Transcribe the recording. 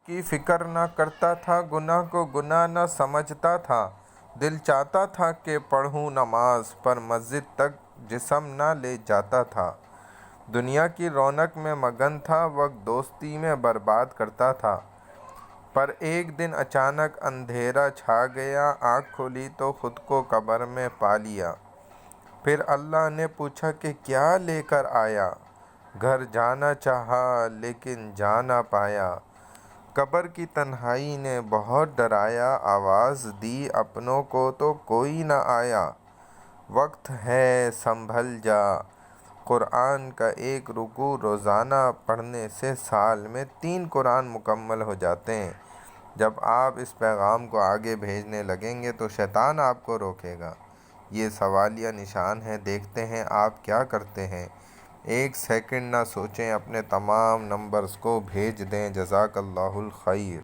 کی فکر نہ کرتا تھا، گناہ کو گناہ نہ سمجھتا تھا۔ دل چاہتا تھا کہ پڑھوں نماز، پر مسجد تک جسم نہ لے جاتا تھا۔ دنیا کی رونق میں مگن تھا، وقت دوستی میں برباد کرتا تھا۔ پر ایک دن اچانک اندھیرا چھا گیا، آنکھ کھولی تو خود کو قبر میں پا لیا۔ پھر اللہ نے پوچھا کہ کیا لے کر آیا؟ گھر جانا چاہا لیکن جا نہ پایا۔ قبر کی تنہائی نے بہت ڈرایا، آواز دی اپنوں کو تو کوئی نہ آیا۔ وقت ہے سنبھل جا۔ قرآن کا ایک رکوع روزانہ پڑھنے سے سال میں 3 قرآن مکمل ہو جاتے ہیں۔ جب آپ اس پیغام کو آگے بھیجنے لگیں گے تو شیطان آپ کو روکے گا۔ یہ سوالیہ نشان ہے، دیکھتے ہیں آپ کیا کرتے ہیں۔ ایک سیکنڈ نہ سوچیں، اپنے تمام نمبرز کو بھیج دیں۔ جزاک اللہ الخیر۔